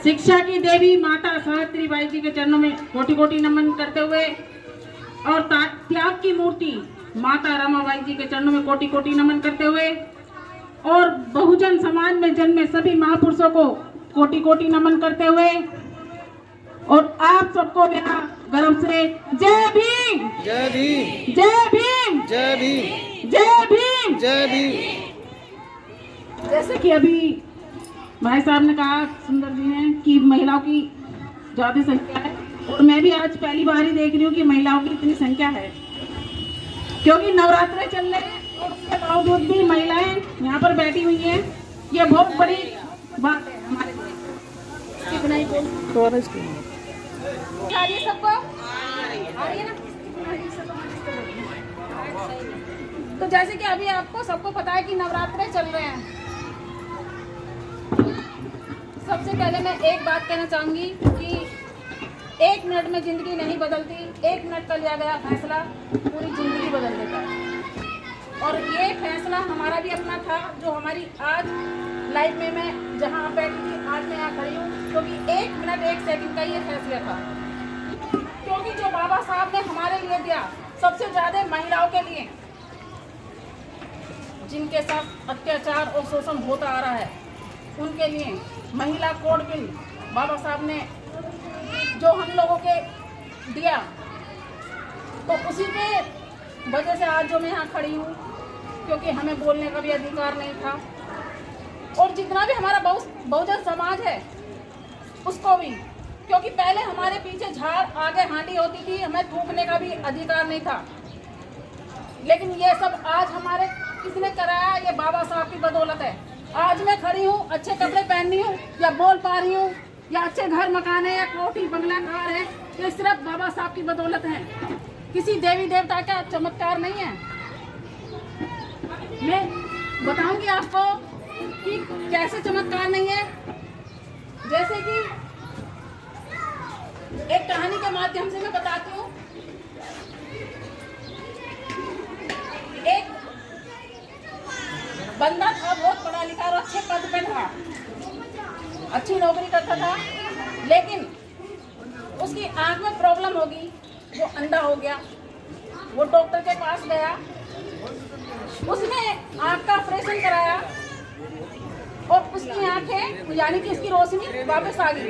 शिक्षा की देवी माता सावित्रीबाई जी के चरणों में कोटि कोटि नमन करते हुए और त्याग की मूर्ति माता रमाबाई जी के चरणों में कोटि कोटि नमन करते हुए और बहुजन समाज में जन्मे सभी महापुरुषों को कोटि कोटि नमन करते हुए और आप सबको मेरा गर्व से जय भीम, जय भीम, जय भीम, जय भीम, जय भीम, जय भीम। जैसे कि अभी भाई साहब ने कहा, सुंदर जी ने, कि महिलाओं की ज्यादा संख्या है और मैं भी आज पहली बार ही देख रही हूँ कि महिलाओं की इतनी संख्या है, क्योंकि नवरात्रे चल रहे हैं और उसके बावजूद भी महिलाएं यहाँ पर बैठी हुई हैं। ये बहुत बड़ी बात है हमारे लिए। कितना ही बोल सबको आ रही है ना। तो जैसे कि अभी आपको सबको पता है कि नवरात्रे चल रहे हैं। सबसे पहले मैं एक बात कहना चाहूंगी कि 1 मिनट में जिंदगी नहीं बदलती, 1 मिनट का लिया गया फैसला पूरी जिंदगी बदल देता है। और ये फैसला हमारा भी अपना था, जो हमारी आज लाइफ में मैं जहाँ बैठी थी, आज मैं यहाँ खड़ी हूँ, क्योंकि 1 मिनट 1 सेकंड का ये फैसला था। क्योंकि जो बाबा साहब ने हमारे लिए दिया, सबसे ज्यादा महिलाओं के लिए, जिनके साथ अत्याचार और शोषण होता आ रहा है, उनके लिए महिला कोड बिल बाबा साहब ने जो हम लोगों के दिया, तो उसी के वजह से आज जो मैं यहाँ खड़ी हूँ, क्योंकि हमें बोलने का भी अधिकार नहीं था। और जितना भी हमारा बहुजन समाज है उसको भी, क्योंकि पहले हमारे पीछे झाड़ आगे हांडी होती थी, हमें थूकने का भी अधिकार नहीं था। लेकिन ये सब आज हमारे किसने कराया? ये बाबा साहब की बदौलत है। आज मैं खड़ी हूँ, अच्छे कपड़े पहननी हूँ या बोल पा रही हूँ या अच्छे घर मकान है या कोठी बंगला कार है, ये सिर्फ बाबा साहब की बदौलत है, किसी देवी देवता का चमत्कार नहीं है। मैं बताऊंगी आपको कि कैसे चमत्कार नहीं है। जैसे कि एक कहानी के माध्यम से मैं बताती हूँ। एक बंदा था, बहुत पढ़ा लिखा और अच्छे पद पे था, अच्छी नौकरी करता था, लेकिन उसकी आंख में प्रॉब्लम होगी, वो अंधा हो गया। वो डॉक्टर के पास गया, उसने आंख का ऑपरेशन कराया और उसकी आंखें यानी कि उसकी रोशनी वापस आ गई।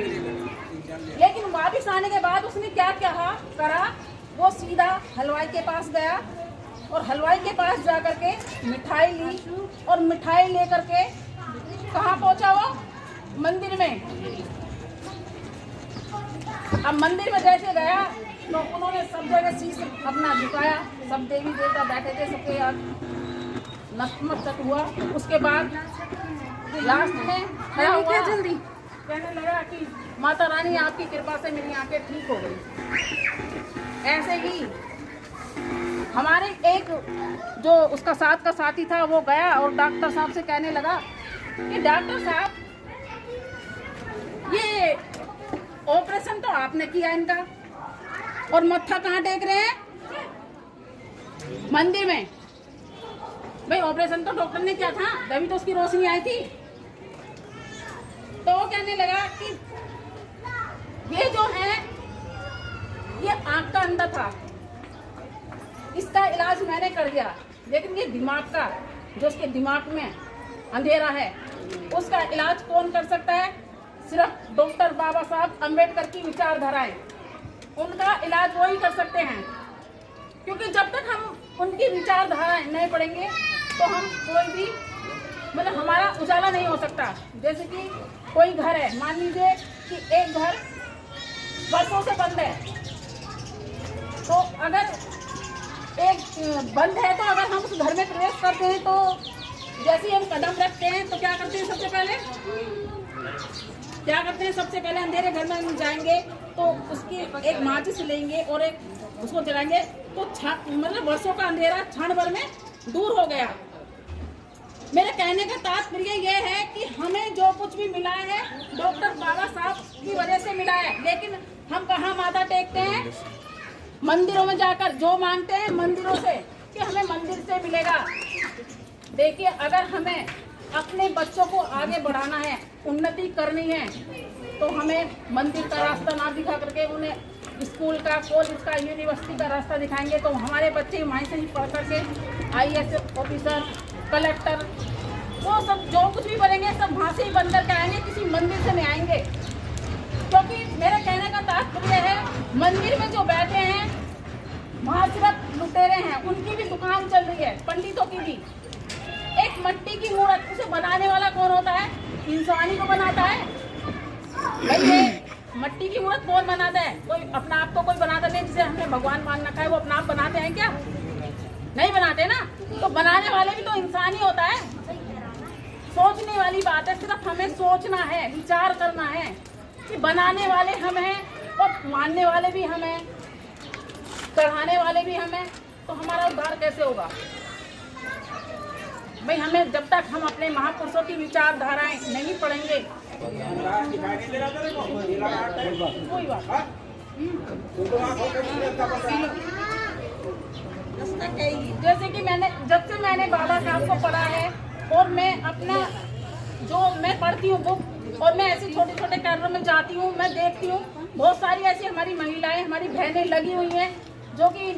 लेकिन वापस आने के बाद उसने क्या करा, वो सीधा हलवाई के पास गया और हलवाई के पास जा करके मिठाई ली और मिठाई लेकर के कहाँ पहुंचा? वो मंदिर में। अब मंदिर में जैसे गया तो उन्होंने सब जगह शीश अपना झुकाया, सब देवी देवता बैठे थे, सबके यार नतमस्तक हुआ। उसके बाद लास्ट में खड़ा हुआ, जल्दी कहने लगा कि माता रानी आपकी कृपा से मेरी आंखें ठीक हो गई। ऐसे ही हमारे एक जो उसका साथ का साथी था, वो गया और डॉक्टर साहब से कहने लगा कि डॉक्टर साहब, ये ऑपरेशन तो आपने किया इनका और मत्था कहाँ टेक रहे हैं? मंदिर में। भाई ऑपरेशन तो डॉक्टर ने किया था, तभी तो उसकी रोशनी आई थी। तो वो कहने लगा कि ये जो है ये आंख का अंधा था, इसका इलाज मैंने कर दिया, लेकिन ये दिमाग का, जो उसके दिमाग में अंधेरा है, उसका इलाज कौन कर सकता है? सिर्फ डॉक्टर बाबा साहब अम्बेडकर की विचारधाराएं, उनका इलाज वो ही कर सकते हैं। क्योंकि जब तक हम उनकी विचारधाराएं नहीं पढ़ेंगे तो हम कोई भी मतलब हमारा उजाला नहीं हो सकता। जैसे कि कोई घर है, मान लीजिए कि एक घर वर्षों से बंद है, तो अगर एक बंद है तो अगर हम उस घर में प्रवेश करते हैं तो जैसे ही हम कदम रखते हैं तो क्या करते हैं? सबसे पहले अंधेरे घर में हम जाएंगे तो उसकी एक माचिस लेंगे और एक उसको जलाएंगे, तो मतलब वर्षों का अंधेरा क्षण भर में दूर हो गया। मेरे कहने का तात्पर्य ये है कि हमें जो कुछ भी मिला है डॉक्टर बाबा साहब की वजह से मिला है, लेकिन हम कहाँ माथा टेकते हैं? मंदिरों में जाकर जो मांगते हैं मंदिरों से कि हमें मंदिर से मिलेगा। देखिए, अगर हमें अपने बच्चों को आगे बढ़ाना है, उन्नति करनी है, तो हमें मंदिर का रास्ता ना दिखा करके उन्हें स्कूल का, कॉलेज का, यूनिवर्सिटी का रास्ता दिखाएंगे, तो हमारे बच्चे वहीं से ही पढ़ करके IAS ऑफिसर, कलेक्टर, वो सब जो कुछ भी बनेंगे सब वहाँ से ही बन करके आएंगे, किसी मंदिर से नहीं आएंगे। क्योंकि मेरे कहने का तात्पर्य है, मंदिर में जो बैठे हैं वहाँ सिर्फ लुटेरे हैं, उनकी भी दुकान चल रही है, पंडितों की भी। एक मट्टी की मूर्त, उसे बनाने वाला कौन होता है? इंसानी को बनाता है भाई। ये मट्टी की मूर्त कौन बनाता है? कोई अपना आप तो कोई बनाता नहीं, जिसे हमने भगवान मान रखा है, वो अपना आप बनाते हैं क्या? नहीं बनाते ना। तो बनाने वाले भी तो इंसान ही होता है। सोचने वाली बात है, सिर्फ हमें सोचना है, विचार करना है कि बनाने वाले हम हैं और मानने वाले भी हम हैं, चढ़ाने वाले भी हम हैं, तो हमारा उद्धार कैसे होगा भाई? हमें जब तक हम अपने महापुरुषों की विचारधाराएं नहीं पढ़ेंगे, कोई बात जैसे कि जब से मैंने बाबा साहब को पढ़ा है और मैं अपना जो मैं पढ़ती हूँ बुक, और मैं ऐसे छोटे छोटे कार्यों में जाती हूँ, मैं देखती हूँ बहुत सारी ऐसी हमारी महिलाएं, हमारी बहनें लगी हुई हैं जो कि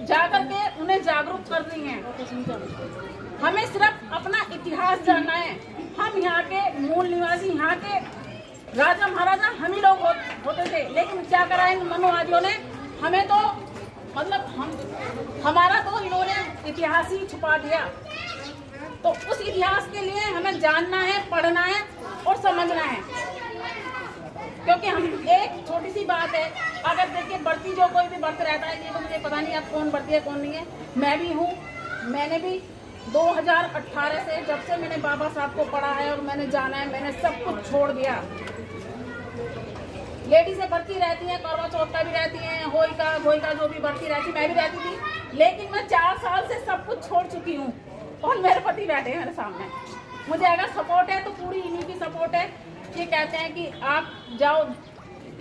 जाकर के उन्हें जागरूक कर रही हैं। हमें सिर्फ अपना इतिहास जानना है। हम यहाँ के मूल निवासी, यहाँ के राजा महाराजा हम ही लोग होते थे, लेकिन क्या करा इन मनोवादियों ने? हमें तो मतलब हमारा तो इन्होंने इतिहास ही छुपा दिया। तो उस इतिहास के लिए हमें जानना है, पढ़ना है और समझना है। क्योंकि हम एक छोटी सी बात है, अगर देखिए व्रती जो कोई भी व्रत रहता है, ये तो मुझे पता नहीं अब कौन व्रती है कौन नहीं है, मैं भी हूँ। मैंने भी 2018 से, जब से मैंने बाबा साहब को पढ़ा है और मैंने जाना है, मैंने सब कुछ छोड़ दिया। लेडीज़ें भर्ती रहती हैं, करवा चौथ का भी रहती हैं, होई का जो भी भर्ती रहती, मैं भी रहती थी, लेकिन मैं 4 साल से सब कुछ छोड़ चुकी हूँ और मेरे पति बैठे हैं मेरे सामने। मुझे अगर सपोर्ट है तो पूरी इन्हीं की सपोर्ट है। ये कहते हैं कि आप जाओ,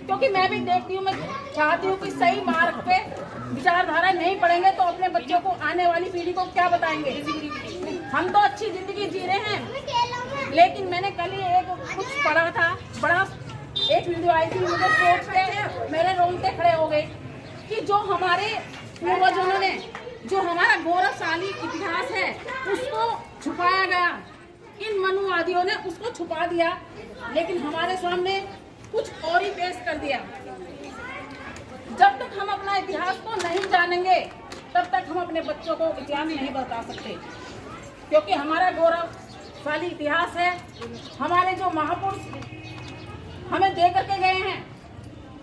क्योंकि मैं भी देखती हूँ, मैं चाहती हूँ कि सही मार्ग पे विचारधारा नहीं पढ़ेंगे तो अपने बच्चों को, आने वाली पीढ़ी को क्या बताएंगे? हम तो अच्छी जिंदगी जी रहे हैं, लेकिन मैंने कल ही एक कुछ पढ़ा था, बड़ा एक वीडियो आई थी, मुझे सोच के मेरे रोंगटे खड़े हो गए कि जो हमारे पूर्वजों ने, जो हमारा गौरवशाली इतिहास है, उसको छुपाया गया। इन मनुवादियों ने उसको छुपा दिया, लेकिन हमारे सामने कुछ और ही पेश कर दिया। जब तक हम अपना इतिहास को नहीं जानेंगे, तब तक हम अपने बच्चों को इतिहास नहीं बता सकते, क्योंकि हमारा गौरवशाली इतिहास है। हमारे जो महापुरुष हमें दे करके गए हैं,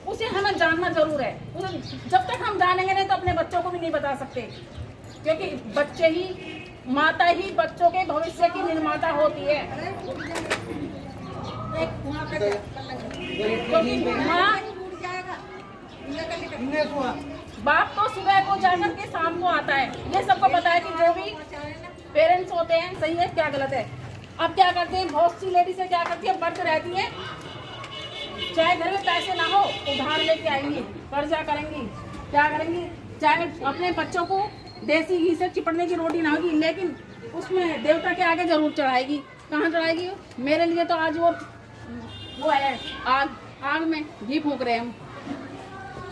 उसे हमें जानना जरूर है। जब तक हम जानेंगे नहीं तो अपने बच्चों को भी नहीं बता सकते, क्योंकि बच्चे ही, माता ही बच्चों के भविष्य की निर्माता होती है। क्योंकि बाप तो सुबह को जाकर के शाम को आता है, ये सबको पता है कि जो भी पेरेंट्स होते हैं, सही है क्या गलत है। अब क्या करते हैं, बहुत सी लेडीज से क्या करती है, व्रत रहती है, चाहे घर में पैसे ना हो उधार लेके आएंगी, कर्जा करेंगी, क्या करेंगी, चाहे अपने बच्चों को देसी घी से चिपड़ने की रोटी ना होगी, लेकिन उसमें देवता के आगे जरूर चढ़ाएगी। कहाँ चढ़ाएगी? मेरे लिए तो आज वो है आग में घी फूंक रहे हम।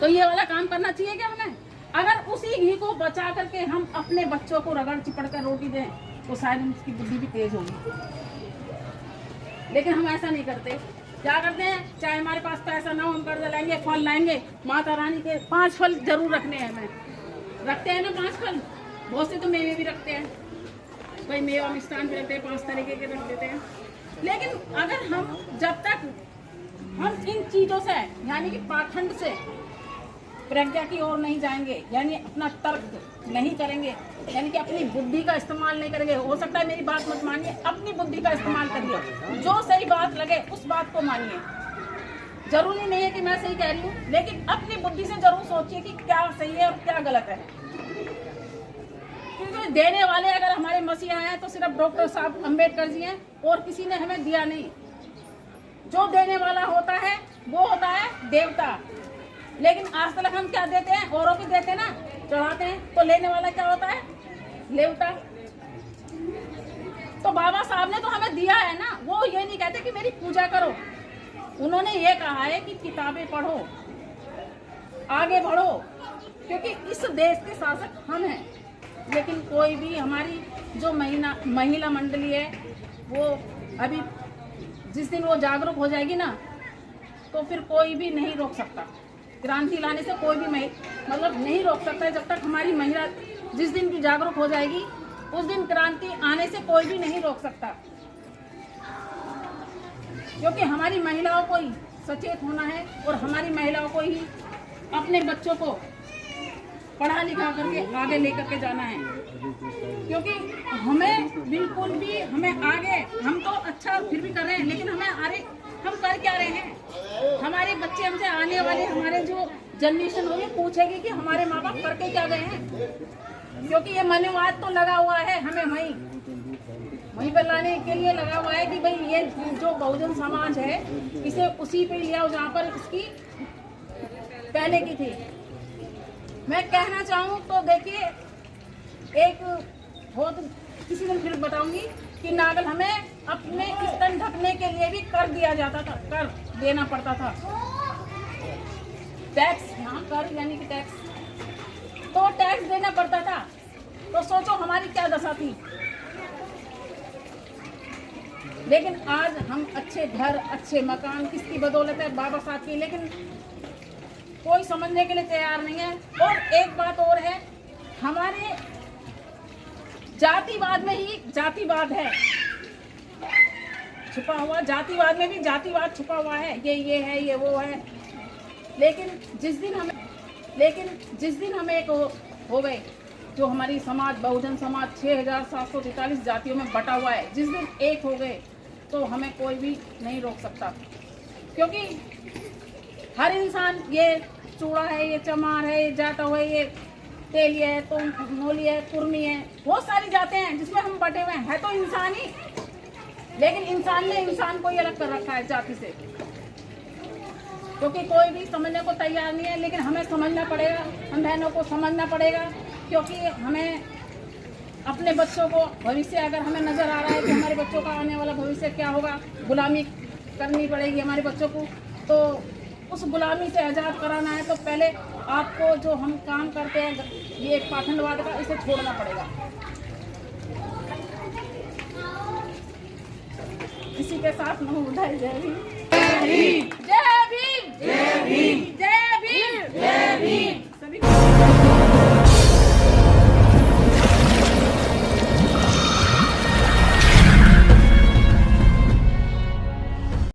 तो ये वाला काम करना चाहिए क्या हमें? अगर उसी घी को बचा करके हम अपने बच्चों को रगड़ चिपड़ कर रोटी दें तो शायद उसकी बुद्धि भी तेज होगी, लेकिन हम ऐसा नहीं करते। क्या करते हैं, चाहे हमारे पास पैसा ना हो, हम कर्जा लाएंगे, फल लाएंगे, माता रानी के 5 फल जरूर रखने हैं। हमें रखते हैं ना 5 फल, बहुत से तो मेवे भी रखते हैं, कोई मेवा मिष्ठान भी रखते हैं, 5 तरीके के रख देते हैं। लेकिन अगर हम, जब तक हम इन चीज़ों से, यानी कि पाखंड से प्रज्ञा की ओर नहीं जाएंगे, यानी अपना तर्क नहीं करेंगे, यानी कि अपनी बुद्धि का इस्तेमाल नहीं करेंगे। हो सकता है मेरी बात मत मानिए, अपनी बुद्धि का इस्तेमाल करिए, जो सही बात लगे उस बात को मानिए। जरूरी नहीं है कि मैं सही कह रही हूँ, लेकिन अपनी बुद्धि से जरूर सोचिए कि क्या सही है और क्या गलत है। क्योंकि देने वाले अगर हमारे मसीहा हैं तो सिर्फ डॉक्टर साहब अम्बेडकर जी हैं, और किसी ने हमें दिया नहीं। जो देने वाला होता है वो होता है देवता। लेकिन आज तक हम क्या देते हैं, औरों की देते हैं ना, चढ़ाते हैं, तो लेने वाला क्या होता है? देवता। तो बाबा साहब ने तो हमें दिया है ना, वो ये नहीं कहते कि मेरी पूजा करो, उन्होंने ये कहा है कि किताबें पढ़ो, आगे बढ़ो, क्योंकि इस देश के शासक हम हैं। लेकिन कोई भी हमारी जो महिला मंडली है वो अभी जिस दिन वो जागरूक हो जाएगी ना, तो फिर कोई भी नहीं रोक सकता। क्रांति लाने से कोई भी मतलब नहीं रोक सकता है। जब तक हमारी महिला जिस दिन भी जागरूक हो जाएगी, उस दिन क्रांति आने से कोई भी नहीं रोक सकता, क्योंकि हमारी महिलाओं को ही सचेत होना है और हमारी महिलाओं को ही अपने बच्चों को पढ़ा लिखा करके आगे लेकर के जाना है। क्योंकि हमें बिल्कुल भी हमें आगे, हम तो अच्छा फिर भी कर रहे हैं, लेकिन हमें आगे हम कर क्या रहे हैं? हमारे बच्चे हमसे आने वाले हमारे जो जनरेशन होगी पूछेगी कि हमारे माँ बाप करके क्या गए हैं। क्योंकि ये मनोवाद तो लगा हुआ है, हमें वहीं पर लाने के लिए लगा हुआ है कि भाई ये जो बहुजन समाज है इसे उसी पे लिया जहाँ पर इसकी पहले की थी। मैं कहना चाहूँ तो देखिए, एक बहुत किसी दिन फिर बताऊंगी कि नागल हमें अपने स्तन ढकने के लिए भी कर दिया जाता था, कर देना पड़ता था, टैक्स। हाँ, कर यानी कि टैक्स, तो टैक्स देना पड़ता था। तो सोचो हमारी क्या दशा थी। लेकिन आज हम अच्छे घर, अच्छे मकान किसकी बदौलत है? बाबा साहब की। लेकिन कोई समझने के लिए तैयार नहीं है। और एक बात और है, हमारे जातिवाद में ही जातिवाद है छुपा हुआ, जातिवाद में भी जातिवाद छुपा हुआ है। ये है, ये वो है। लेकिन जिस दिन हम एक हो गए, जो हमारी समाज बहुजन समाज 6743 जातियों में बटा हुआ है, जिस दिन एक हो गए तो हमें कोई भी नहीं रोक सकता। क्योंकि हर इंसान, ये चूड़ा है, ये चमार है, ये जाटा है, ये तेली है, तो नोली है, कुर्मी है, बहुत सारी जातें हैं जिसमें हम बटे हुए हैं। है तो इंसान ही, लेकिन इंसान ने इंसान को ही अलग कर रखा है जाति से। क्योंकि कोई भी समझने को तैयार नहीं है। लेकिन हमें समझना पड़ेगा, हम बहनों को समझना पड़ेगा। क्योंकि हमें अपने बच्चों को भविष्य, अगर हमें नज़र आ रहा है कि हमारे बच्चों का आने वाला भविष्य क्या होगा, गुलामी करनी पड़ेगी हमारे बच्चों को, तो उस गुलामी से आज़ाद कराना है तो पहले आपको जो हम काम करते हैं ये पाखंडवाद का, इसे छोड़ना पड़ेगा। इसी के साथ मैं उठाई जय भीम, जय भीम, जय भीम, जय भीम, जय भीम, जय भीम सभी।